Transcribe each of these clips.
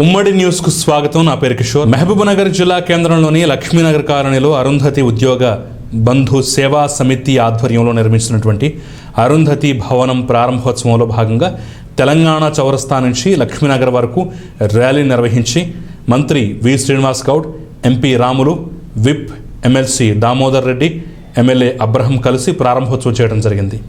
ఉమ్మడి న్యూస్ కు స్వాగతం. నా పేరు కిషోర్. మహబూబ్నగర్ జిల్లా కేంద్రంలోని లక్ష్మీనగర్ కాలనీలో అరుంధతి ఉద్యోగ బంధు సేవా సమితి ఆధ్వర్యంలో నిర్మించినటువంటి అరుంధతి భవనం ప్రారంభోత్సవంలో భాగంగా తెలంగాణ చౌరస్తా నుంచి లక్ష్మీనగర్ వరకు ర్యాలీ నిర్వహించి మంత్రి V Srinivas Goud, MP Ramulu, whip MLC Damodar Reddy, MLA Abraham కలిసి ప్రారంభోత్సవం చేయడం జరిగింది.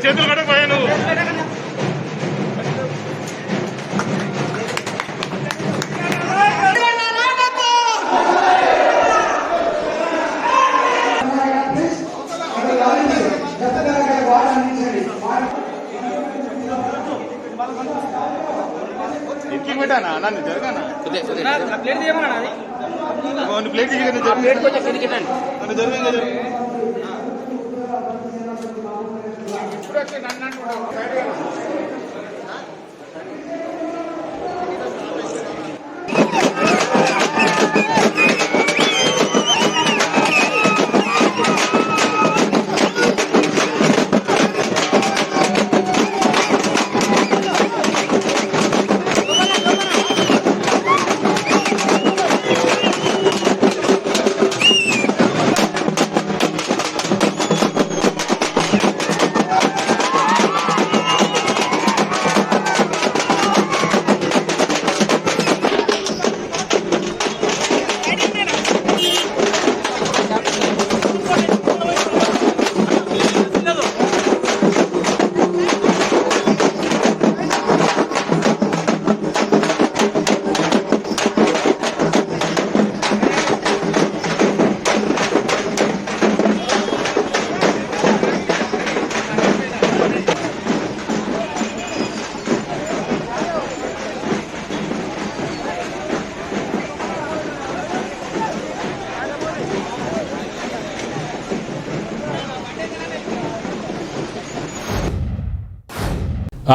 చేతులు కట్టకపోయా నువ్వు. ఎక్కి పెట్టానా నన్ను జరగానా ప్లేట్ తీయమన్నా ప్లేట్ నన్ను జరగంగా జరుగు.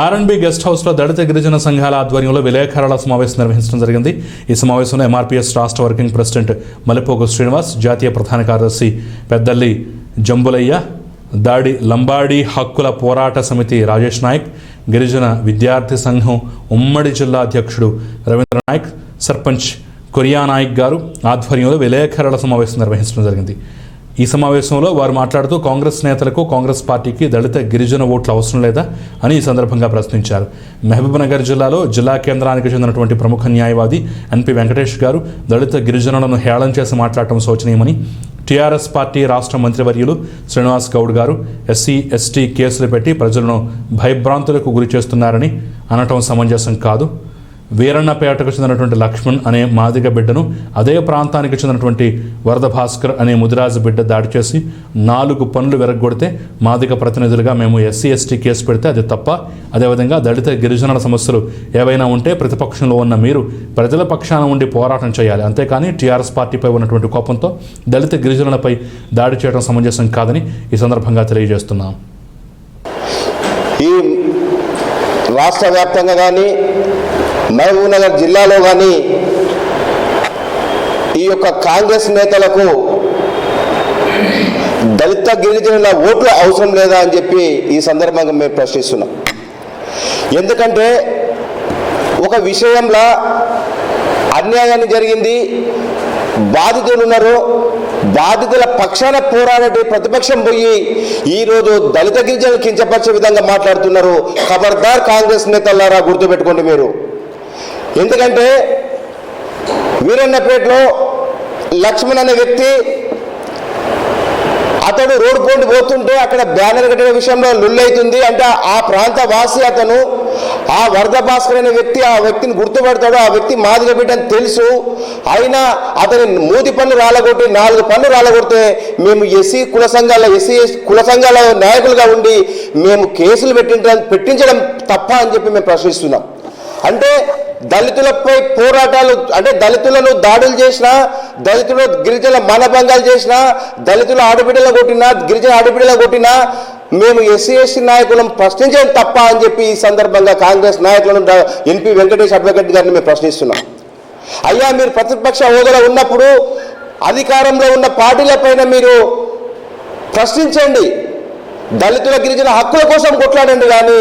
ఆర్ఎండ్బి గెస్ట్ హౌస్లో దళిత గిరిజన సంఘాల ఆధ్వర్యంలో విలేకరుల సమావేశం నిర్వహించడం జరిగింది. ఈ సమావేశంలో ఎంఆర్పీఎస్ రాష్ట్ర వర్కింగ్ ప్రెసిడెంట్ మలిపోగు శ్రీనివాస్, జాతీయ ప్రధాన కార్యదర్శి పెద్దల్లి జంబులయ్య, లంబాడి హక్కుల పోరాట సమితి రాజేష్ నాయక్, గిరిజన విద్యార్థి సంఘం ఉమ్మడి జిల్లా అధ్యక్షుడు రవీంద్ర నాయక్, సర్పంచ్ కొరియా నాయక్ గారు ఆధ్వర్యంలో విలేకరుల సమావేశం నిర్వహించడం జరిగింది. ఈ సమావేశంలో వారు మాట్లాడుతూ కాంగ్రెస్ నేతలకు, కాంగ్రెస్ పార్టీకి దళిత గిరిజన ఓట్లు అవసరం లేదా అని ఈ సందర్భంగా ప్రశ్నించారు. మహబూబ్నగర్ జిల్లాలో జిల్లా కేంద్రానికి చెందినటువంటి ప్రముఖ న్యాయవాది ఎన్పి వెంకటేష్ గారు దళిత గిరిజనులను హేళన చేసి మాట్లాడటం శోచనీయమని, టీఆర్ఎస్ పార్టీ రాష్ట్ర మంత్రివర్యులు శ్రీనివాస్ గౌడ్ గారు ఎస్సీ ఎస్టీ కేసులు పెట్టి ప్రజలను భయభ్రాంతులకు గురి చేస్తున్నారని అనటం సమంజసం కాదు. వీరన్నపేటకు చెందినటువంటి లక్ష్మణ్ అనే మాదిగ బిడ్డను అదే ప్రాంతానికి చెందినటువంటి వరద భాస్కర్ అనే ముదిరాజు బిడ్డ దాడి చేసి 4 పనులు విరగొడితే మాదిగ ప్రతినిధులుగా మేము ఎస్సీ ఎస్టీ కేసు పెడితే అది తప్ప? అదేవిధంగా దళిత గిరిజనుల సమస్యలు ఏవైనా ఉంటే ప్రతిపక్షంలో ఉన్న మీరు ప్రజల పక్షాన ఉండి పోరాటం చేయాలి, అంతేకాని టీఆర్ఎస్ పార్టీపై ఉన్నటువంటి కోపంతో దళిత గిరిజనులపై దాడి చేయడం సమంజసం కాదని ఈ సందర్భంగా తెలియజేస్తున్నాం. ఈ రాష్ట్ర వ్యాప్తంగా కానీ మహబూబ్నగర్ జిల్లాలో కానీ ఈ యొక్క కాంగ్రెస్ నేతలకు దళిత గిరిజనుల ఓట్లు అవసరం లేదా అని చెప్పి ఈ సందర్భంగా మేము ప్రశ్నిస్తున్నాం. ఎందుకంటే ఒక విషయంలో అన్యాయాన్ని జరిగింది, బాధితులు ఉన్నారు, బాధితుల పక్షాన పోరాడే ప్రతిపక్షం పోయి ఈరోజు దళిత గిరిజనులు కించపరిచే విధంగా మాట్లాడుతున్నారు. ఖబర్దార్ కాంగ్రెస్ నేతలారా, గుర్తుపెట్టుకోండి మీరు. ఎందుకంటే వీరన్నపేటలో లక్ష్మణ్ అనే వ్యక్తి అతడు రోడ్డు పోటీ పోతుంటే అక్కడ బ్యానర్ కట్టిన విషయంలో లొల్లైతుంది అంటే ఆ ప్రాంత వాసి అతను ఆ వరద భాస్కర్ అనే వ్యక్తి ఆ వ్యక్తిని గుర్తుపడతాడు, ఆ వ్యక్తి మాదిగ బిడ్డ అని తెలుసు. అయినా అతని మూతి పన్ను రాలగొట్టి 4 పన్ను రాలగొడితే మేము ఎస్సీ కుల సంఘాల నాయకులుగా ఉండి మేము కేసులు పెట్టించడం తప్ప అని చెప్పి మేము ప్రశ్నిస్తున్నాం. అంటే దళితులపై పోరాటాలు అంటే దళితులను దాడులు చేసినా, దళితులు గిరిజనుల మనభంగాలు చేసినా, దళితుల ఆడబిడ్డలు కొట్టినా, గిరిజన ఆడబిడ్డలు కొట్టినా మేము ఎస్సీ ఎస్టీ నాయకులను ప్రశ్నించడం తప్ప అని చెప్పి ఈ సందర్భంగా కాంగ్రెస్ నాయకులను ఎన్పి వెంకటేష్ అడ్వకేట్ గారిని మేము ప్రశ్నిస్తున్నాం. అయ్యా, మీరు ప్రతిపక్ష హోదాలో ఉన్నప్పుడు అధికారంలో ఉన్న పార్టీలపైన మీరు ప్రశ్నించండి, దళితుల గిరిజన హక్కుల కోసం కొట్లాడండి, కానీ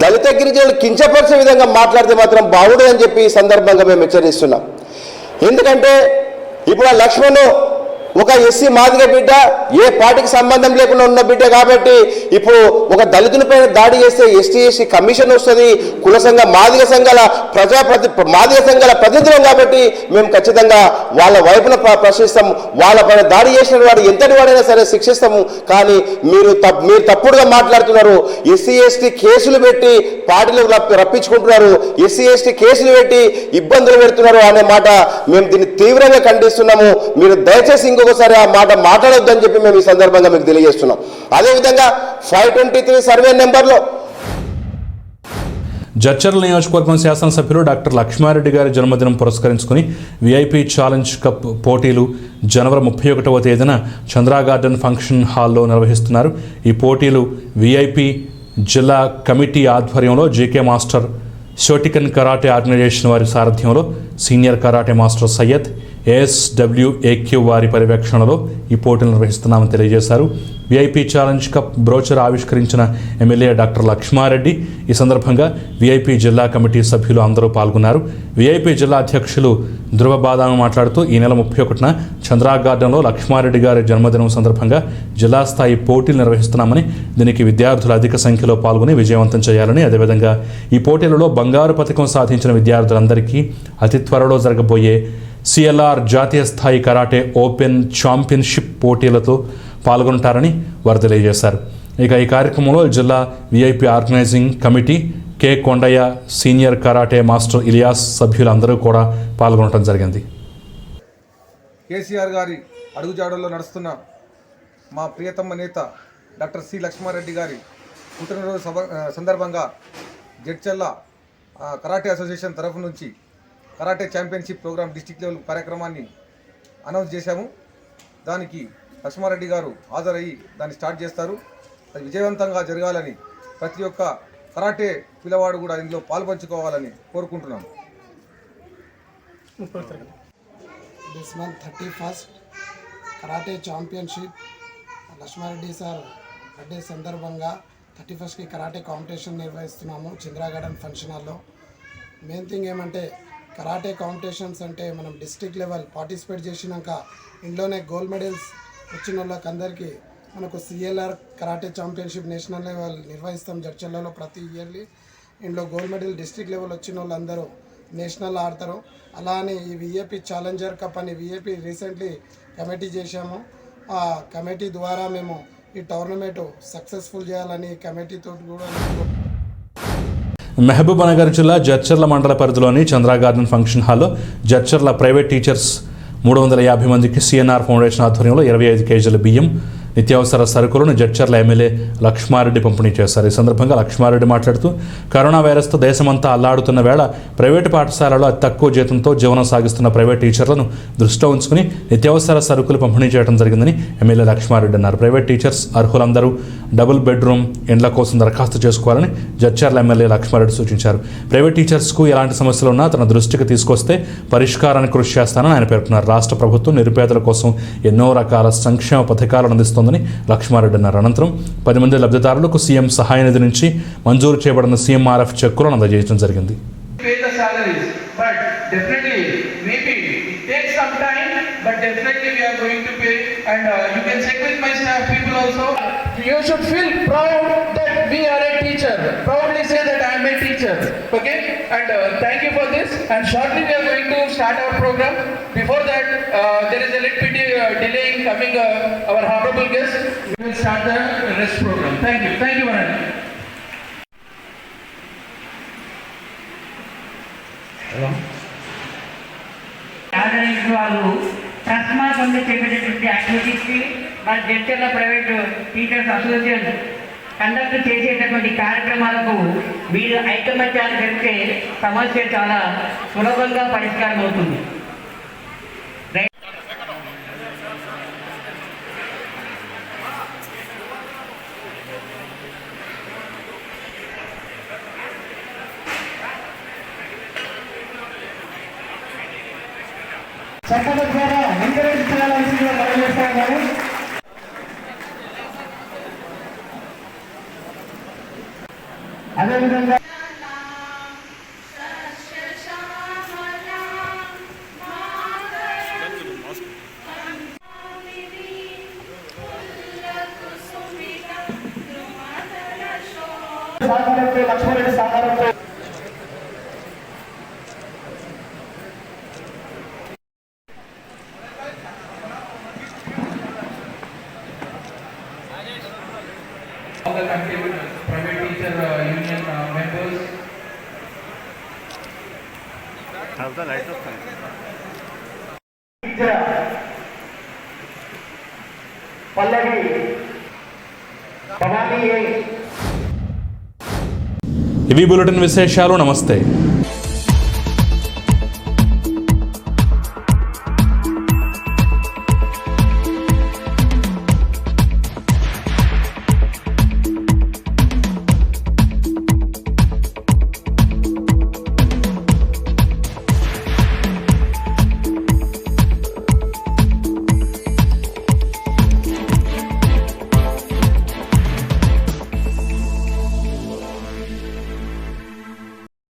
దళిత గిరిజనులు కించపరిచే విధంగా మాట్లాడితే మాత్రం బాగుండదని చెప్పి ఈ సందర్భంగా మేము హెచ్చరిస్తున్నాం. ఎందుకంటే ఇప్పుడు ఆ లక్ష్మణ్ ఒక ఎస్సీ మాదిగ బిడ్డ, ఏ పార్టీకి సంబంధం లేకుండా ఉన్న బిడ్డ కాబట్టి ఇప్పుడు ఒక దళితులపైన దాడి చేస్తే ఎస్టీ కమిషన్ వస్తుంది, కుల సంఘ మాదిగ సంఘాల మాదిగ సంఘాల ప్రతినిధులం కాబట్టి మేము ఖచ్చితంగా వాళ్ళ వైపున ప్రశ్నిస్తాము. వాళ్ళపైన దాడి చేసిన వాడు ఎంతటి వాడైనా సరే శిక్షిస్తాము. కానీ మీరు తప్పుడుగా మాట్లాడుతున్నారు. ఎస్సీ ఎస్టీ కేసులు పెట్టి పార్టీలు రప్పించుకుంటున్నారు, ఎస్సీ ఎస్టీ కేసులు పెట్టి ఇబ్బందులు పెడుతున్నారు అనే మాట మేము దీన్ని తీవ్రంగా ఖండిస్తున్నాము. మీరు దయచేసి ఇంకొకసారి ఆ మాట మాట్లాడొద్దని చెప్పి మేము ఈ సందర్భంగా మీకు తెలియజేస్తున్నాం. అదేవిధంగా 523 సర్వే నెంబర్లో జడ్చర్ల నియోజకవర్గం శాసనసభ్యులు డాక్టర్ లక్ష్మారెడ్డి గారి జన్మదినం పురస్కరించుకుని విఐపి ఛాలెంజ్ కప్ పోటీలు జనవరి 31వ తేదీన చంద్రా గార్డెన్ ఫంక్షన్ హాల్లో నిర్వహిస్తున్నారు. ఈ పోటీలు విఐపి జిల్లా కమిటీ ఆధ్వర్యంలో JK master Shotokan karate organization వారి సారథ్యంలో senior karate master Syed ASWAQ వారి పర్యవేక్షణలో ఈ పోటీలు నిర్వహిస్తున్నామని తెలియజేశారు. విఐపి ఛాలెంజ్ కప్ బ్రోచర్ ఆవిష్కరించిన ఎమ్మెల్యే డాక్టర్ లక్ష్మారెడ్డి ఈ సందర్భంగా విఐపి జిల్లా కమిటీ సభ్యులు అందరూ పాల్గొన్నారు. విఐపి జిల్లా అధ్యక్షులు ధృవ బాదాము మాట్లాడుతూ ఈ నెల 31న చంద్రా గార్డెన్లో లక్ష్మారెడ్డి గారి జన్మదినం సందర్భంగా జిల్లా స్థాయి పోటీలు నిర్వహిస్తున్నామని, దీనికి విద్యార్థులు అధిక సంఖ్యలో పాల్గొని విజయవంతం చేయాలని, అదేవిధంగా ఈ పోటీలలో బంగారు పథకం సాధించిన విద్యార్థులందరికీ అతి త్వరలో జరగబోయే CLR జాతీయ స్థాయి కరాటే ఓపెన్ ఛాంపియన్షిప్ పోటీలతో పాల్గొంటారని వారు తెలియజేశారు. ఇక ఈ కార్యక్రమంలో జిల్లా VIP organizing committee K Kondaiah, senior karate master Ilyas సభ్యులందరూ కూడా పాల్గొనడం జరిగింది. కేసీఆర్ గారి అడుగుజాడల్లో నడుస్తున్న మా ప్రియతమ నేత డాక్టర్ సి లక్ష్మారెడ్డి గారి పుట్టినరోజు సందర్భంగా జడ్చర్ల కరాటే అసోసియేషన్ తరఫు నుంచి karate championship program district level కార్యక్రమాన్ని అనౌన్స్ చేశాము. దానికి లక్ష్మారెడ్డి గారు హాజరయ్యి దాన్ని స్టార్ట్ చేస్తారు. అది విజయవంతంగా జరగాలని ప్రతి ఒక్క కరాటే పిల్లవాడు కూడా ఇందులో పాల్పంచుకోవాలని కోరుకుంటున్నాము. This month 31st karate championship Lakshmareddy sir birthday సందర్భంగా 31st కరాటే కాంపిటీషన్ నిర్వహిస్తున్నాము చంద్రా గార్డెన్ ఫంక్షన్ హాల్లో. మెయిన్ థింగ్ ఏమంటే కరాటే కాంపిటీషన్స్ అంటే మనం డిస్ట్రిక్ట్ లెవెల్ పార్టిసిపేట్ చేసినాక ఇంట్లోనే గోల్డ్ మెడల్స్ వచ్చిన వాళ్ళకి అందరికీ మనకు CLR karate championship national level నిర్వహిస్తాం జడ్చర్లలో ప్రతి ఇయర్లీ. ఇందులో గోల్డ్ మెడల్ డిస్ట్రిక్ట్ లెవెల్ వచ్చిన వాళ్ళందరూ నేషనల్ ఆడతారు. అలా అని ఈ విఐపి ఛాలెంజర్ కప్ అని విఐపి రీసెంట్లీ కమిటీ చేశాము. ఆ కమిటీ ద్వారా మేము ఈ టోర్నమెంట్ సక్సెస్ఫుల్ చేయాలని కమిటీతో కూడా మహబూబ్నగర్ జిల్లా జడ్చర్ల మండల పరిధిలోని చంద్రా గార్డెన్ ఫంక్షన్ హాల్లో జడ్చర్ల ప్రైవేట్ టీచర్స్ 350 మందికి CNR ఫౌండేషన్ ఆధ్వర్యంలో 25 కేజీల బియ్యం, నిత్యావసర సరుకులను జడ్చర్ల ఎమ్మెల్యే లక్ష్మారెడ్డి పంపిణీ చేశారు. ఈ సందర్భంగా లక్ష్మారెడ్డి మాట్లాడుతూ కరోనా వైరస్తో దేశమంతా అల్లాడుతున్న వేళ ప్రైవేటు పాఠశాలలో అతి తక్కువ జీతంతో జీవనం సాగిస్తున్న ప్రైవేట్ టీచర్లను దృష్టిలో ఉంచుకుని నిత్యావసర సరుకులు పంపిణీ చేయడం జరిగిందని ఎమ్మెల్యే లక్ష్మారెడ్డి అన్నారు. ప్రైవేట్ టీచర్స్ అర్హులందరూ డబుల్ బెడ్రూమ్ ఇండ్ల కోసం దరఖాస్తు చేసుకోవాలని జడ్చర్ల ఎమ్మెల్యే లక్ష్మారెడ్డి సూచించారు. ప్రైవేట్ టీచర్స్కు ఎలాంటి సమస్యలు ఉన్నా తన దృష్టికి తీసుకొస్తే పరిష్కారానికి కృషి చేస్తానని ఆయన పేర్కొన్నారు. రాష్ట్ర ప్రభుత్వం నిరుపేదల కోసం ఎన్నో రకాల సంక్షేమ పథకాలను అందిస్తోందని లక్ష్మారెడ్డి అన్నారు. అనంతరం 10 మంది లబ్ధిదారులకు సీఎం సహాయ నిధి నుంచి మంజూరు చేయబడిన CMRF చెక్కులను అందజేయడం జరిగింది. You should feel proud that we are a teacher. Proudly say that I am a teacher. Okay? and thank you for this. And shortly we are going to start our program. Before that, there is a little bit delay in coming our honorable guest. We will start the rest program. Thank you. Thank you, Varun. ఆదరించిన వాళ్ళు తస్మా కొంత చేపట్టేటువంటి యాక్టివిటీస్కి మన Jadcherla private teachers association conduct చేసేటటువంటి కార్యక్రమాలకు వీరు ఐకమత్యాన్ని పెడితే సమస్య చాలా సులభంగా పరిష్కారం అవుతుంది. చట్టం ద్వారా ఎంకరేజ్ చేయాల్సిందిగా మనం చేస్తాము. అదేవిధంగా లక్ష్మారెడ్డి సహకారంతో all the private teacher union members. Have the light of time. Pallavi, Bhavani. ఇవి బులెటిన్ విశేషాలు. నమస్తే.